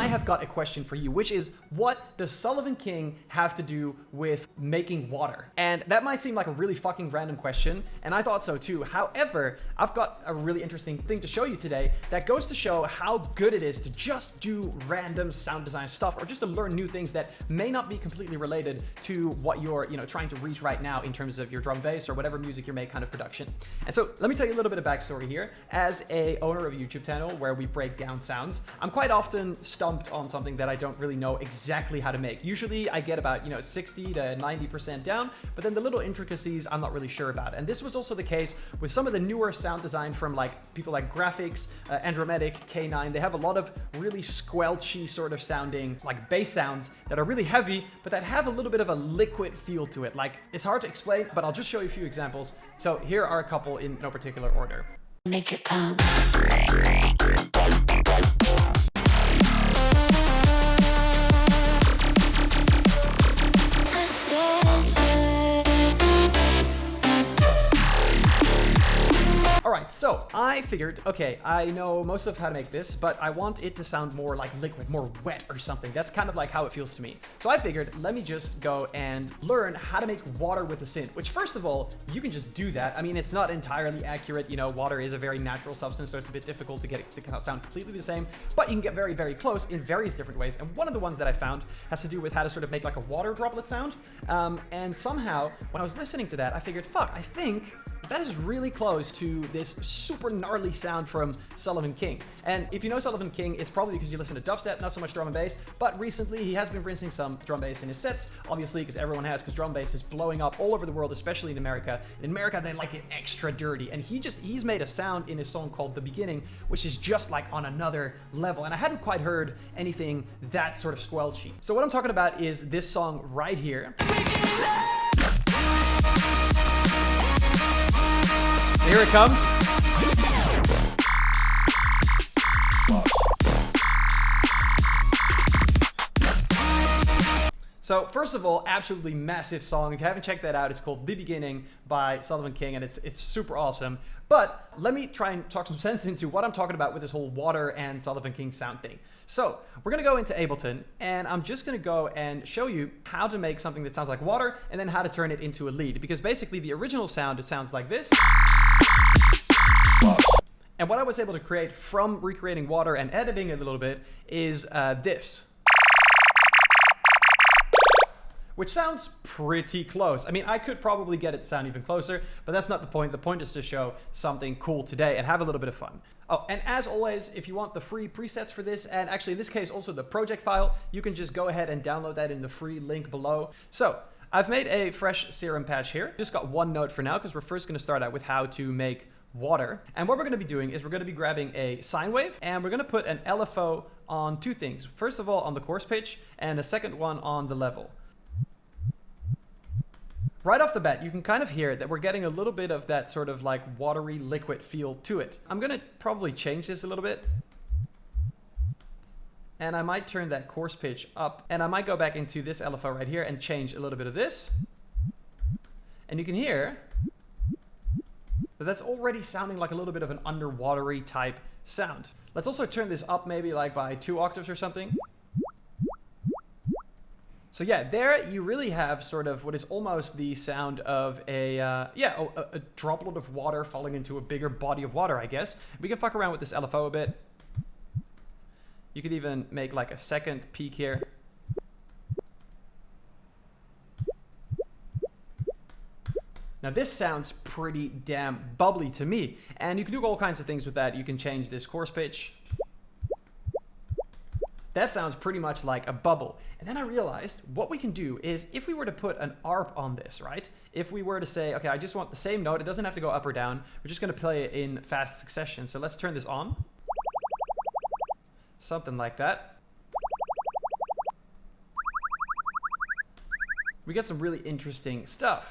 I have got a question for you, which is, what does Sullivan King have to do with making water? And that might seem like a really fucking random question, and I thought so too. However, I've got a really interesting thing to show you today that goes to show how good it is to just do random sound design stuff, or just to learn new things that may not be completely related to what you're, trying to reach right now in terms of your drum bass or whatever music you make kind of production. And so let me tell you a little bit of backstory here. As a owner of a YouTube channel where we break down sounds, I'm quite often stumped on something that I don't really know exactly how to make. Usually I get about 60 to 90% down, but then the little intricacies I'm not really sure about. And this was also the case with some of the newer sound design from people like Graphics, Andromatic, K9. They have a lot of really squelchy sort of sounding bass sounds that are really heavy, but that have a little bit of a liquid feel to it. It's hard to explain, but I'll just show you a few examples. So here are a couple in no particular order. Make it pump. Alright, so I figured, okay, I know most of how to make this, but I want it to sound more like liquid, more wet or something. That's kind of like how it feels to me. So I figured, let me just go and learn how to make water with a synth, which first of all, you can just do that. I mean, it's not entirely accurate. Water is a very natural substance, so it's a bit difficult to get it to kind of sound completely the same, but you can get very, very close in various different ways. And one of the ones that I found has to do with how to sort of make like a water droplet sound. And somehow, when I was listening to that, I figured, fuck, I think that is really close to this super gnarly sound from Sullivan King. And if you know Sullivan King, it's probably because you listen to dubstep, not so much drum and bass, but recently he has been rinsing some drum bass in his sets, obviously because everyone has, because drum bass is blowing up all over the world, especially in America. In America, they like it extra dirty. And he's made a sound in his song called The Beginning, which is just like on another level. And I hadn't quite heard anything that sort of squelchy. So what I'm talking about is this song right here. Here it comes. So first of all, absolutely massive song. If you haven't checked that out, it's called The Beginning by Sullivan King, and it's super awesome. But let me try and talk some sense into what I'm talking about with this whole water and Sullivan King sound thing. So we're gonna go into Ableton, and I'm just gonna go and show you how to make something that sounds like water, and then how to turn it into a lead. Because basically the original sound, it sounds like this. And what I was able to create from recreating water and editing it a little bit is this. Which sounds pretty close. I mean, I could probably get it to sound even closer, but that's not the point. The point is to show something cool today and have a little bit of fun. Oh, and as always, if you want the free presets for this, and actually in this case also the project file, you can just go ahead and download that in the free link below. So I've made a fresh Serum patch here. Just got one note for now, because we're first gonna start out with how to make water. And what we're going to be doing is we're going to be grabbing a sine wave, and we're going to put an LFO on two things. First of all, on the coarse pitch, and a second one on the level. Right off the bat, you can kind of hear that we're getting a little bit of that sort of like watery liquid feel to it. I'm going to probably change this a little bit. And I might turn that coarse pitch up, and I might go back into this LFO right here and change a little bit of this. And you can hear but that's already sounding like a little bit of an underwatery type sound. Let's also turn this up maybe like by 2 octaves or something. So yeah, there you really have sort of what is almost the sound of a droplet of water falling into a bigger body of water, I guess. We can fuck around with this LFO a bit. You could even make like a second peak here. Now this sounds pretty damn bubbly to me, and you can do all kinds of things with that. You can change this coarse pitch. That sounds pretty much like a bubble. And then I realized what we can do is if we were to put an ARP on this, right? If we were to say, okay, I just want the same note, it doesn't have to go up or down. We're just gonna play it in fast succession. So let's turn this on. Something like that. We get some really interesting stuff.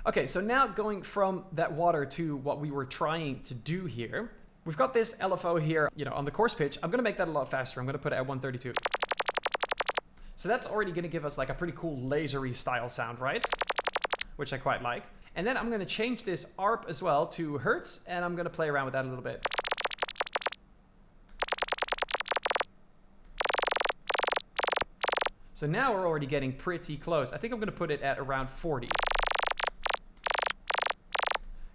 Okay, so now going from that water to what we were trying to do here, we've got this LFO here, on the coarse pitch. I'm gonna make that a lot faster. I'm gonna put it at 132. So that's already gonna give us like a pretty cool lasery style sound, right? Which I quite like. And then I'm gonna change this ARP as well to hertz, and I'm gonna play around with that a little bit. So now we're already getting pretty close. I think I'm going to put it at around 40.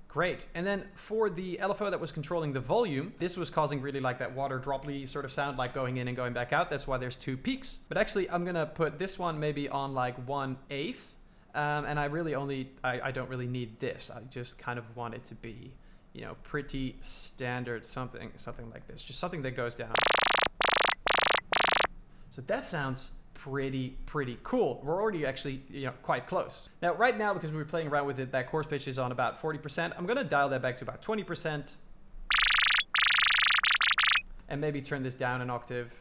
Great. And then for the LFO that was controlling the volume, this was causing really like that water dropley sort of sound, like going in and going back out. That's why there's 2 peaks. But actually, I'm going to put this one maybe on like 1/8. And I really I don't really need this. I just kind of want it to be, you know, pretty standard, something like this. Just something that goes down. So that sounds pretty cool. We're already actually, you know, quite close. Now, right now, because we were playing around with it, that chorus pitch is on about 40%. I'm gonna dial that back to about 20%. And maybe turn this down an octave.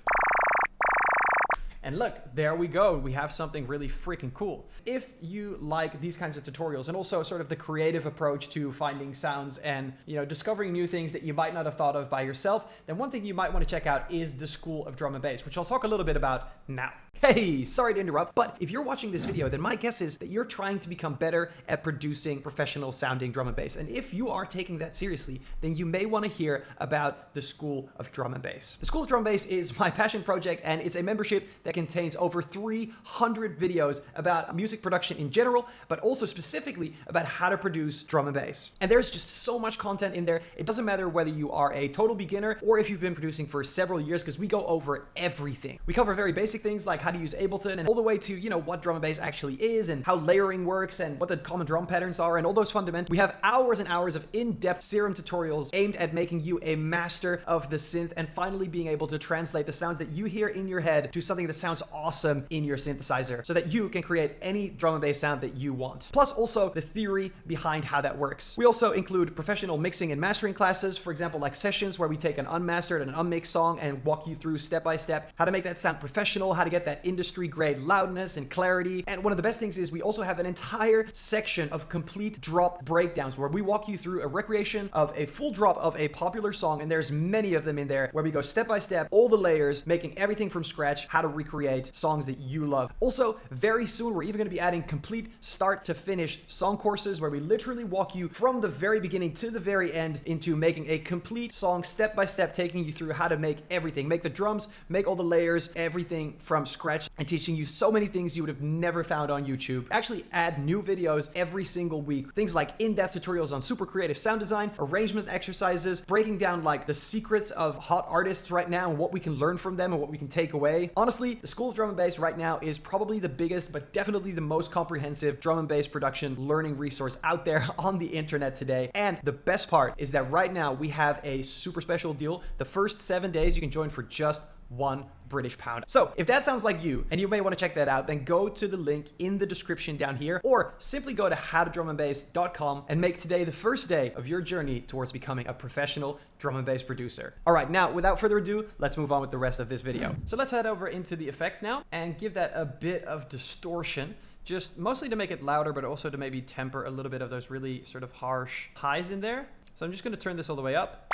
And look, there we go. We have something really freaking cool. If you like these kinds of tutorials and also sort of the creative approach to finding sounds and, you know, discovering new things that you might not have thought of by yourself, then one thing you might want to check out is the School of Drum and Bass, which I'll talk a little bit about now. Hey, sorry to interrupt, but if you're watching this video, then my guess is that you're trying to become better at producing professional sounding drum and bass. And if you are taking that seriously, then you may want to hear about the School of Drum and Bass. The School of Drum and Bass is my passion project, and it's a membership that contains over 300 videos about music production in general, but also specifically about how to produce drum and bass. And there's just so much content in there. It doesn't matter whether you are a total beginner or if you've been producing for several years, because we go over everything. We cover very basic things like how to use Ableton, and all the way to, you know, what drum and bass actually is and how layering works and what the common drum patterns are and all those fundamentals. We have hours and hours of in-depth Serum tutorials aimed at making you a master of the synth and finally being able to translate the sounds that you hear in your head to something that sounds awesome in your synthesizer so that you can create any drum and bass sound that you want. Plus also the theory behind how that works. We also include professional mixing and mastering classes, for example, like sessions where we take an unmastered and an unmixed song and walk you through step by step how to make that sound professional, how to get that industry grade loudness and clarity. And one of the best things is we also have an entire section of complete drop breakdowns where we walk you through a recreation of a full drop of a popular song, and there's many of them in there where we go step by step, all the layers, making everything from scratch, how to recreate songs that you love. Also, very soon we're even going to be adding complete start to finish song courses where we literally walk you from the very beginning to the very end into making a complete song step by step, taking you through how to make everything, make the drums, make all the layers, everything from scratch, and teaching you so many things you would have never found on YouTube. Actually add new videos every single week. Things like in-depth tutorials on super creative sound design, arrangement exercises, breaking down like the secrets of hot artists right now and what we can learn from them and what we can take away. Honestly, the School of Drum and Bass right now is probably the biggest, but definitely the most comprehensive drum and bass production learning resource out there on the internet today. And the best part is that right now we have a super special deal. The first 7 days you can join for just £1 British pound. So if that sounds like you and you may want to check that out, then go to the link in the description down here, or simply go to howtodrumandbass.com and make today the first day of your journey towards becoming a professional drum and bass producer. All right, now without further ado, let's move on with the rest of this video. So let's head over into the effects now and give that a bit of distortion, just mostly to make it louder, but also to maybe temper a little bit of those really sort of harsh highs in there. So I'm just going to turn this all the way up.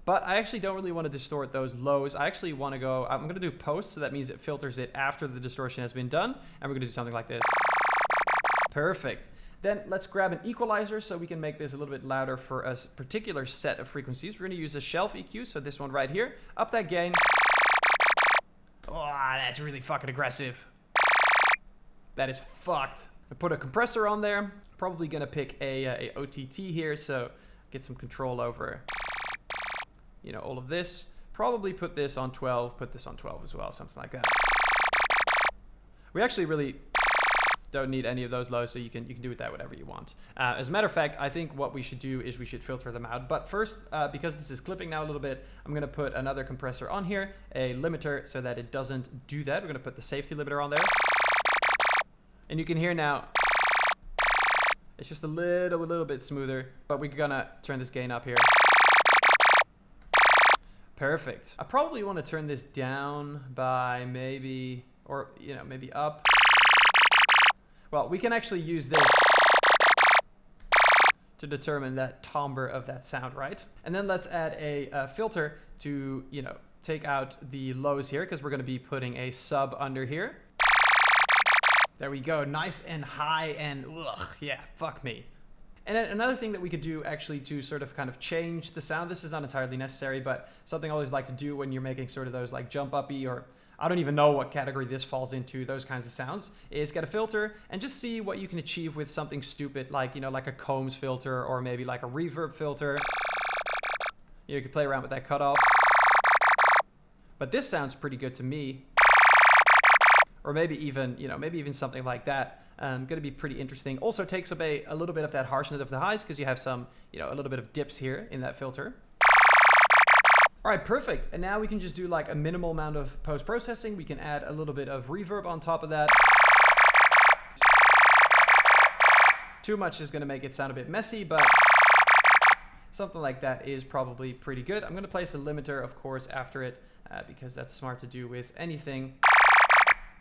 But I actually don't really want to distort those lows. I actually want to go, I'm going to do post, so that means it filters it after the distortion has been done. And we're going to do something like this. Perfect. Then let's grab an equalizer so we can make this a little bit louder for a particular set of frequencies. We're going to use a shelf EQ, so this one right here. Up that gain. Oh, that's really fucking aggressive. That is fucked. I put a compressor on there. Probably going to pick a OTT here, so get some control over, you know, all of this. Probably put this on 12, put this on 12 as well, something like that. We actually really don't need any of those lows, so you can do with that whatever you want. As a matter of fact, I think what we should do is we should filter them out. But first, because this is clipping now a little bit, I'm going to put another compressor on here, a limiter, so that it doesn't do that. We're going to put the safety limiter on there. And you can hear now, it's just a little bit smoother, but we're going to turn this gain up here. Perfect. I probably want to turn this down by maybe, or, you know, maybe up. Well, we can actually use this to determine that timbre of that sound, right? And then let's add a filter to, you know, take out the lows here, because we're going to be putting a sub under here. There we go. Nice and high and ugh, yeah, fuck me. And then another thing that we could do actually to sort of kind of change the sound, this is not entirely necessary, but something I always like to do when you're making sort of those like jump uppy, or I don't even know what category this falls into, those kinds of sounds, is get a filter and just see what you can achieve with something stupid like, you know, like a Combs filter or maybe like a reverb filter. You could play around with that cutoff. But this sounds pretty good to me. Or maybe even, you know, maybe even something like that. Going to be pretty interesting. Also takes away a little bit of that harshness of the highs because you have some, you know, a little bit of dips here in that filter. All right, perfect. And now we can just do like a minimal amount of post-processing. We can add a little bit of reverb on top of that. Too much is going to make it sound a bit messy, but something like that is probably pretty good. I'm going to place a limiter, of course, after it because that's smart to do with anything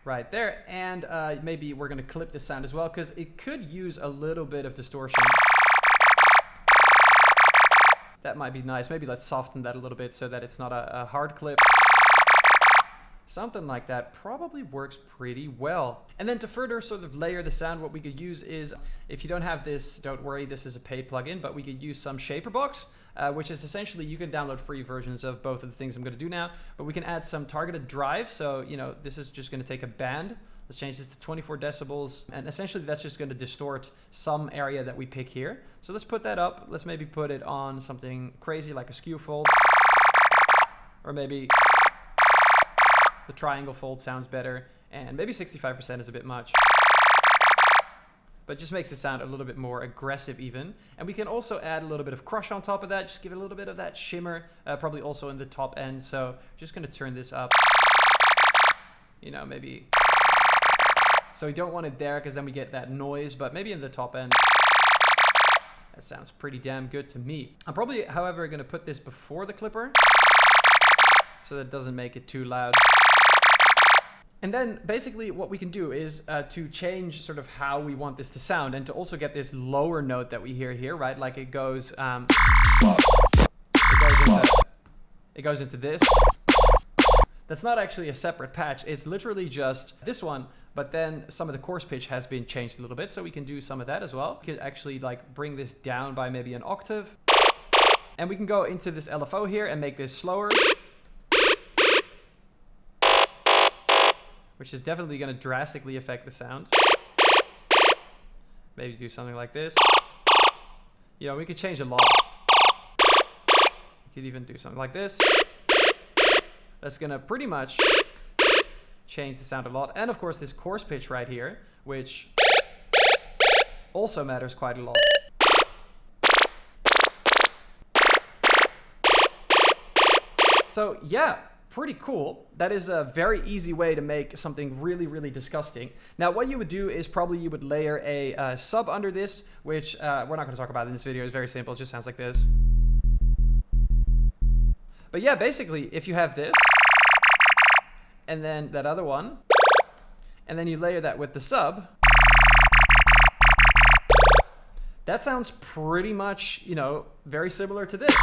right there. And maybe we're going to clip this sound as well because it could use a little bit of distortion. That might be nice. Maybe let's soften that a little bit so that it's not a hard clip. Something like that probably works pretty well. And then to further sort of layer the sound, what we could use is, if you don't have this, don't worry, this is a paid plugin, but we could use some shaper box, which is essentially, you can download free versions of both of the things I'm going to do now, but we can add some targeted drive. So, you know, this is just going to take a band. Let's change this to 24 decibels. And essentially that's just going to distort some area that we pick here. So let's put that up. Let's maybe put it on something crazy like a skew fold. Or maybe the triangle fold sounds better. And maybe 65% is a bit much. But it just makes it sound a little bit more aggressive even. And we can also add a little bit of crush on top of that. Just give it a little bit of that shimmer, probably also in the top end. So just going to turn this up. You know, maybe... So we don't want it there because then we get that noise, but maybe in the top end. That sounds pretty damn good to me. I'm probably, however, going to put this before the clipper so that it doesn't make it too loud. And then basically what we can do is to change sort of how we want this to sound and to also get this lower note that we hear here, right? Like it goes into this. That's not actually a separate patch. It's literally just this one, but then some of the chorus pitch has been changed a little bit, so we can do some of that as well. We could actually like bring this down by maybe an octave. And we can go into this LFO here and make this slower. Which is definitely going to drastically affect the sound. Maybe do something like this. You know, we could change a lot. We could even do something like this. That's going to pretty much change the sound a lot. And of course this chorus pitch right here, which also matters quite a lot. So yeah, pretty cool. That is a very easy way to make something really, really disgusting. Now what you would do is probably you would layer a sub under this, which we're not going to talk about in this video. It's very simple. It just sounds like this. But yeah, basically if you have this, and then that other one, and then you layer that with the sub, that sounds pretty much, you know, very similar to this.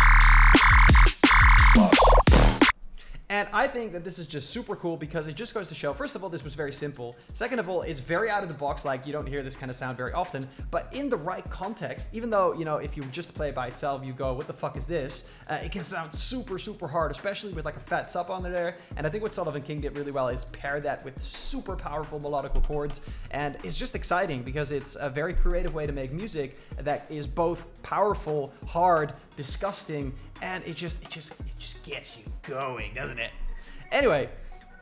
And I think that this is just super cool because it just goes to show, first of all, this was very simple. Second of all, it's very out of the box, like you don't hear this kind of sound very often, but in the right context, even though, you know, if you just play it by itself, you go, what the fuck is this? It can sound super, super hard, especially with like a fat sub on there. And I think what Sullivan King did really well is pair that with super powerful melodical chords. And it's just exciting because it's a very creative way to make music that is both powerful, hard, disgusting, and it just gets you going, doesn't it? Anyway,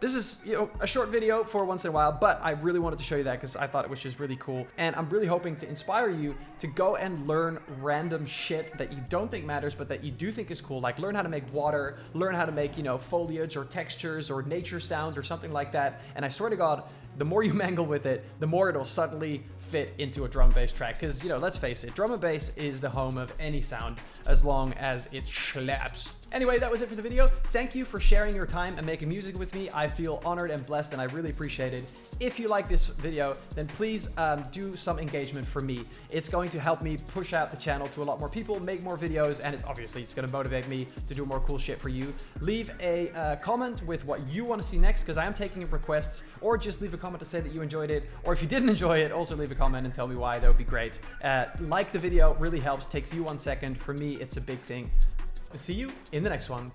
this is, you know, a short video for once in a while, but I really wanted to show you that because I thought it was just really cool. And I'm really hoping to inspire you to go and learn random shit that you don't think matters, but that you do think is cool. Like learn how to make water, learn how to make, you know, foliage or textures or nature sounds or something like that. And I swear to God, the more you mangle with it, the more it'll suddenly fit into a drum bass track. Because, you know, let's face it, drum and bass is the home of any sound as long as it slaps. Anyway, that was it for the video. Thank you for sharing your time and making music with me. I feel honored and blessed, and I really appreciate it. If you like this video, then please do some engagement for me. It's going to help me push out the channel to a lot more people, make more videos, and obviously it's going to motivate me to do more cool shit for you. Leave a comment with what you want to see next, because I am taking requests, or just leave a comment to say that you enjoyed it, or if you didn't enjoy it, also leave a comment and tell me why. That would be great. Like the video, really helps, takes you 1 second. For me, it's a big thing. See you in the next one.